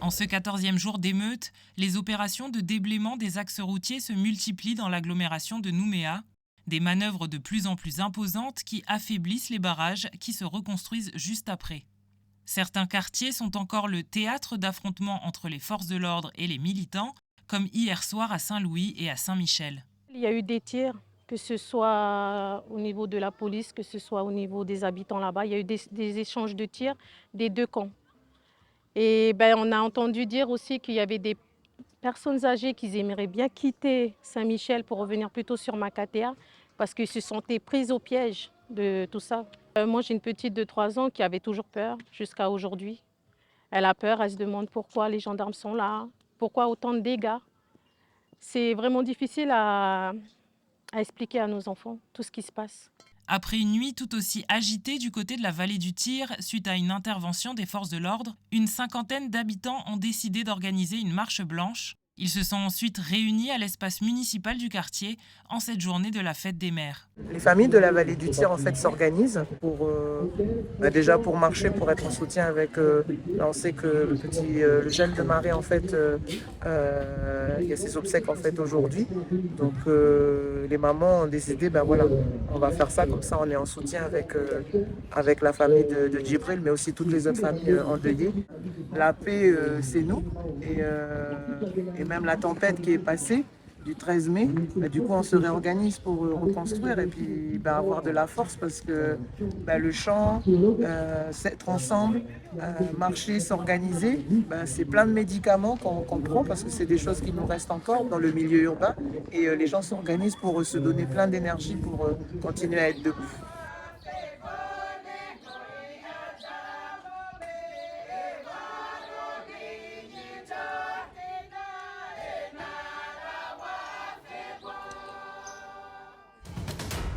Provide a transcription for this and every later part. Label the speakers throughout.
Speaker 1: En ce 14e jour d'émeute, les opérations de déblaiement des axes routiers se multiplient dans l'agglomération de Nouméa. Des manœuvres de plus en plus imposantes qui affaiblissent les barrages qui se reconstruisent juste après. Certains quartiers sont encore le théâtre d'affrontements entre les forces de l'ordre et les militants, comme hier soir à Saint-Louis et à Saint-Michel.
Speaker 2: Il y a eu des tirs, que ce soit au niveau de la police, que ce soit au niveau des habitants là-bas. Il y a eu des échanges de tirs des deux camps. Et on a entendu dire aussi qu'il y avait des personnes âgées qui aimeraient bien quitter Saint-Michel pour revenir plutôt sur Makatea parce qu'ils se sentaient prises au piège de tout ça. Moi, j'ai une petite de 3 ans qui avait toujours peur jusqu'à aujourd'hui. Elle a peur, elle se demande pourquoi les gendarmes sont là, pourquoi autant de dégâts. C'est vraiment difficile à expliquer à nos enfants tout ce qui se passe.
Speaker 1: Après une nuit tout aussi agitée du côté de la vallée du Tir, suite à une intervention des forces de l'ordre, une cinquantaine d'habitants ont décidé d'organiser une marche blanche. Ils se sont ensuite réunis à l'espace municipal du quartier en cette journée de la fête des mères.
Speaker 3: Les familles de la vallée du Tir en fait s'organisent pour déjà pour marcher, pour être en soutien avec. Là on sait que le jeune de Marie en fait, il y a ses obsèques en fait aujourd'hui. Donc les mamans ont décidé voilà, on va faire ça comme ça, on est en soutien avec la famille de Djibril, mais aussi toutes les autres familles endeuillées. La paix c'est nous et même la tempête qui est passée du 13 mai, du coup on se réorganise pour reconstruire et puis avoir de la force parce que le chant, être ensemble, marcher, s'organiser, c'est plein de médicaments qu'on prend parce que c'est des choses qui nous restent encore dans le milieu urbain et les gens s'organisent pour se donner plein d'énergie pour continuer à être debout.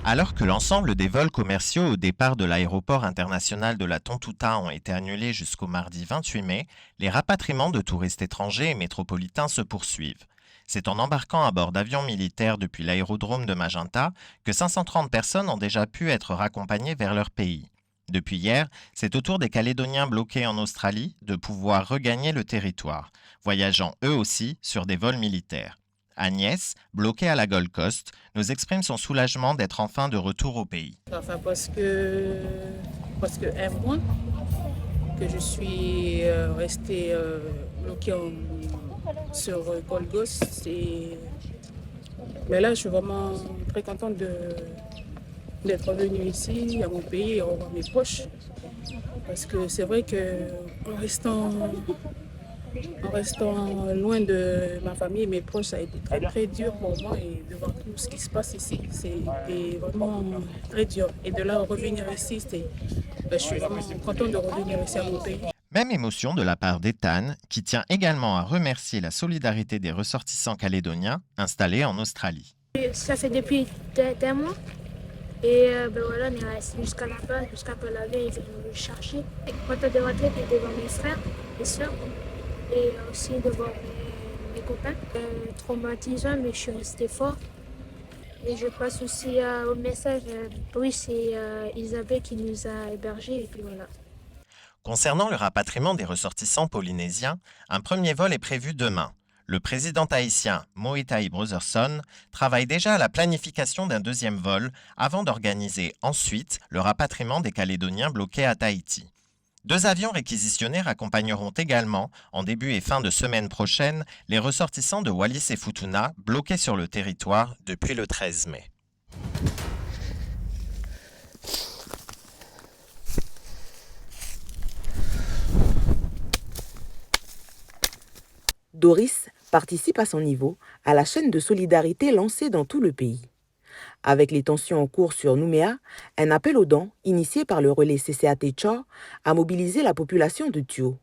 Speaker 4: Alors que l'ensemble des vols commerciaux au départ de l'aéroport international de la Tontouta ont été annulés jusqu'au mardi 28 mai, les rapatriements de touristes étrangers et métropolitains se poursuivent. C'est en embarquant à bord d'avions militaires depuis l'aérodrome de Magenta que 530 personnes ont déjà pu être raccompagnées vers leur pays. Depuis hier, c'est au tour des Calédoniens bloqués en Australie de pouvoir regagner le territoire, voyageant eux aussi sur des vols militaires. Agnès, bloquée à la Gold Coast, nous exprime son soulagement d'être enfin de retour au pays.
Speaker 5: Parce que un mois que je suis restée bloquée sur Gold Coast. Mais là, je suis vraiment très contente d'être revenue ici, à mon pays, et revoir mes proches. Parce que c'est vrai qu'en restant loin de ma famille et mes proches, ça a été très très dur pour moi et de voir tout ce qui se passe ici, c'était vraiment très dur. Et de là revenir ici, je suis vraiment contente de revenir ici à mon pays.
Speaker 4: Même émotion de la part d'Ethan, qui tient également à remercier la solidarité des ressortissants calédoniens installés en Australie.
Speaker 6: Ça fait depuis un mois. Et voilà, on est resté jusqu'à là-bas, jusqu'à que l'avion vienne nous chercher. Content de rentrer et de voir mes frères, mes soeurs. Et aussi de voir mes copains. Traumatisant, mais je suis restée fort. Et je passe aussi au message. Oui, c'est Isabelle qui nous a hébergés. Et puis voilà.
Speaker 4: Concernant le rapatriement des ressortissants polynésiens, un premier vol est prévu demain. Le président haïtien Moïtai Brotherson travaille déjà à la planification d'un deuxième vol avant d'organiser ensuite le rapatriement des Calédoniens bloqués à Tahiti. 2 avions réquisitionnés accompagneront également, en début et fin de semaine prochaine, les ressortissants de Wallis et Futuna bloqués sur le territoire depuis le 13 mai.
Speaker 7: Doris participe à son niveau à la chaîne de solidarité lancée dans tout le pays. Avec les tensions en cours sur Nouméa, un appel aux dons, initié par le relais CCAT Tchor, a mobilisé la population de Thio.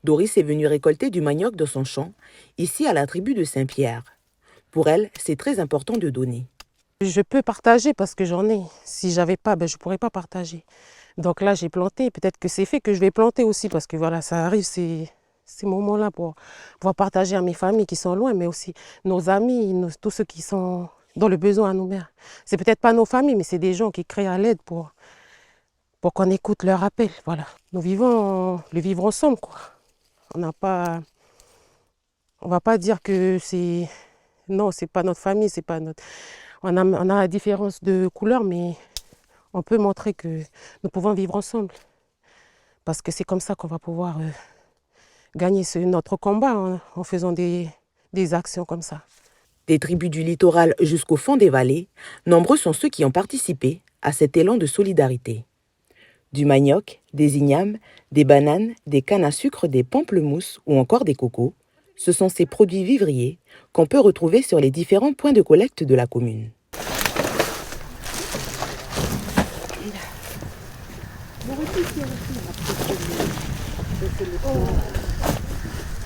Speaker 7: Doris est venue récolter du manioc dans son champ, ici à la tribu de Saint-Pierre. Pour elle, c'est très important de donner.
Speaker 2: Je peux partager parce que j'en ai. Si j'avais pas, je ne pourrais pas partager. Donc là, j'ai planté. Peut-être que c'est fait que je vais planter aussi parce que voilà, ça arrive ces moments-là pour pouvoir partager à mes familles qui sont loin, mais aussi nos amis, tous ceux qui sont dans le besoin à Nouméa. C'est peut-être pas nos familles, mais c'est des gens qui créent à l'aide pour qu'on écoute leur appel. Voilà. Nous vivons le vivre ensemble, quoi. On n'a pas
Speaker 8: On ne va pas dire que c'est... Non, c'est pas notre famille, c'est pas notre... On a la différence de couleur, mais on peut montrer que nous pouvons vivre ensemble. Parce que c'est comme ça qu'on va pouvoir gagner notre combat, hein, en faisant des actions comme ça.
Speaker 7: Des tribus du littoral jusqu'au fond des vallées, nombreux sont ceux qui ont participé à cet élan de solidarité. Du manioc, des ignames, des bananes, des cannes à sucre, des pamplemousses ou encore des cocos, ce sont ces produits vivriers qu'on peut retrouver sur les différents points de collecte de la commune.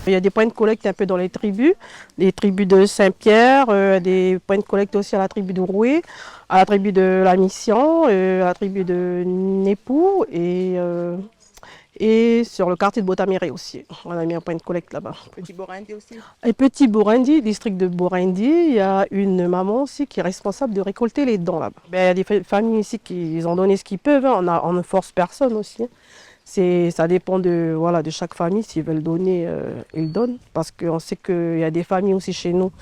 Speaker 2: Il y a des points de collecte un peu dans les tribus de Saint-Pierre, des points de collecte aussi à la tribu de Roué, à la tribu de la Mission, à la tribu de Népou et sur le quartier de Botaméré aussi. On a mis un point de collecte là-bas.
Speaker 7: Petit Borindi aussi.
Speaker 2: Et Petit Borindi, district de Borindi, il y a une maman aussi qui est responsable de récolter les dents là-bas. Il y a des familles ici qui ont donné ce qu'ils peuvent, hein. On ne force personne aussi. Ça dépend de chaque famille, s'ils veulent donner, ils donnent. Parce qu'on sait qu'il y a des familles aussi chez nous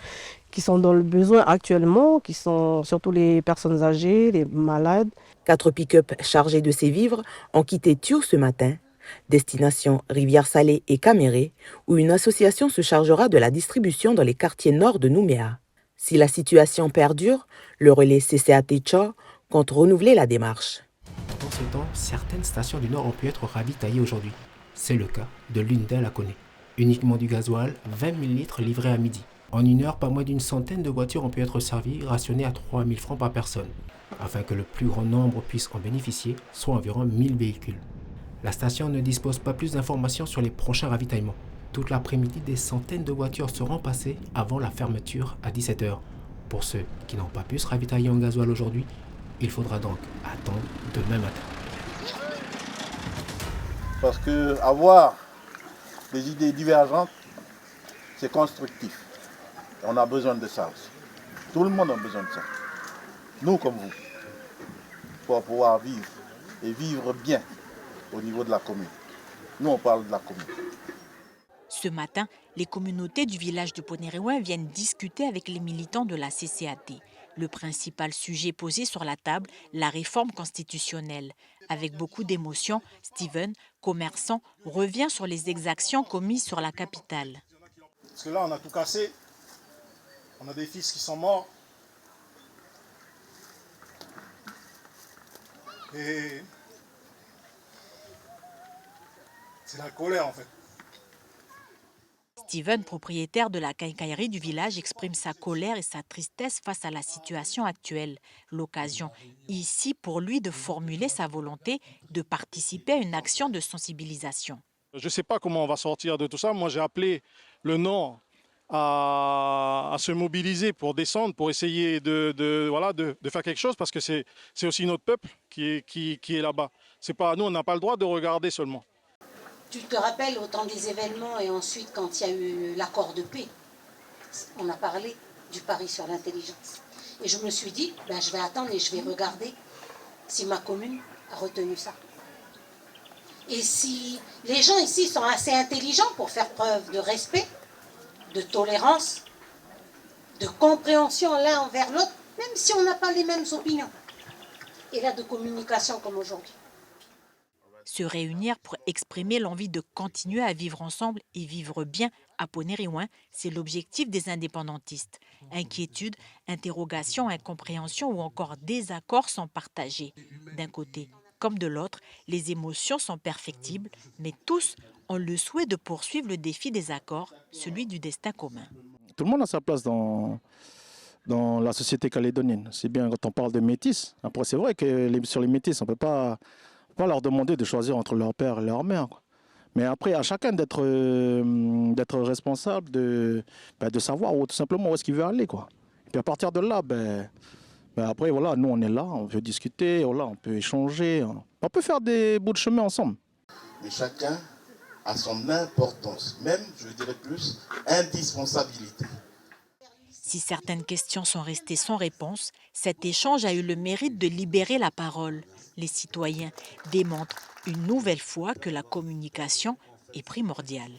Speaker 2: qui sont dans le besoin actuellement, qui sont surtout les personnes âgées, les malades.
Speaker 7: 4 pick-up chargés de ces vivres ont quitté Thiour ce matin, destination Rivière-Salée et Caméré, où une association se chargera de la distribution dans les quartiers nord de Nouméa. Si la situation perdure, le relais CCAT Tchor compte renouveler la démarche.
Speaker 9: Dans ce temps, certaines stations du Nord ont pu être ravitaillées aujourd'hui. C'est le cas de l'une d'elles à Koné. Uniquement du gasoil, 20 000 litres livrés à midi. En une heure, pas moins d'une centaine de voitures ont pu être servies, rationnées à 3 000 francs par personne, afin que le plus grand nombre puisse en bénéficier, soit environ 1000 véhicules. La station ne dispose pas plus d'informations sur les prochains ravitaillements. Toute l'après-midi, des centaines de voitures seront passées avant la fermeture à 17 h. Pour ceux qui n'ont pas pu se ravitailler en gasoil aujourd'hui, il faudra donc attendre demain matin.
Speaker 10: Parce que avoir des idées divergentes, c'est constructif. On a besoin de ça aussi. Tout le monde a besoin de ça. Nous comme vous, pour pouvoir vivre et vivre bien au niveau de la commune. Nous, on parle de la commune.
Speaker 11: Ce matin, les communautés du village de Ponéréouin viennent discuter avec les militants de la CCAT. Le principal sujet posé sur la table, la réforme constitutionnelle. Avec beaucoup d'émotion, Steven, commerçant, revient sur les exactions commises sur la capitale.
Speaker 12: Parce que là, on a tout cassé. On a des fils qui sont morts. Et c'est la colère en fait.
Speaker 11: Steven, propriétaire de la quincaillerie du village, exprime sa colère et sa tristesse face à la situation actuelle. L'occasion ici pour lui de formuler sa volonté de participer à une action de sensibilisation.
Speaker 12: Je ne sais pas comment on va sortir de tout ça. Moi, j'ai appelé le Nord à se mobiliser pour descendre, pour essayer de faire quelque chose, parce que c'est aussi notre peuple qui est là-bas. C'est pas, nous, on n'a pas le droit de regarder seulement.
Speaker 13: Tu te rappelles au temps des événements et ensuite quand il y a eu l'accord de paix, on a parlé du pari sur l'intelligence. Et je me suis dit, je vais attendre et je vais regarder si ma commune a retenu ça. Et si les gens ici sont assez intelligents pour faire preuve de respect, de tolérance, de compréhension l'un envers l'autre, même si on n'a pas les mêmes opinions, et là de communication comme aujourd'hui.
Speaker 11: Se réunir pour exprimer l'envie de continuer à vivre ensemble et vivre bien à Ponéréouin, c'est l'objectif des indépendantistes. Inquiétude, interrogation, incompréhension ou encore désaccord sont partagés. D'un côté comme de l'autre, les émotions sont perfectibles, mais tous ont le souhait de poursuivre le défi des accords, celui du destin commun.
Speaker 14: Tout le monde a sa place dans la société calédonienne. C'est bien quand on parle de métis. Après, c'est vrai que sur les métis, on ne peut pas leur demander de choisir entre leur père et leur mère, quoi. Mais après, à chacun d'être responsable, de savoir tout simplement où est-ce qu'il veut aller, quoi. Et puis à partir de là, après, voilà, nous on est là, on veut discuter, voilà, on peut échanger, on peut faire des bouts de chemin ensemble.
Speaker 10: Mais chacun a son importance, même, je dirais plus, indispensabilité.
Speaker 11: Si certaines questions sont restées sans réponse, cet échange a eu le mérite de libérer la parole. Les citoyens démontrent une nouvelle fois que la communication est primordiale.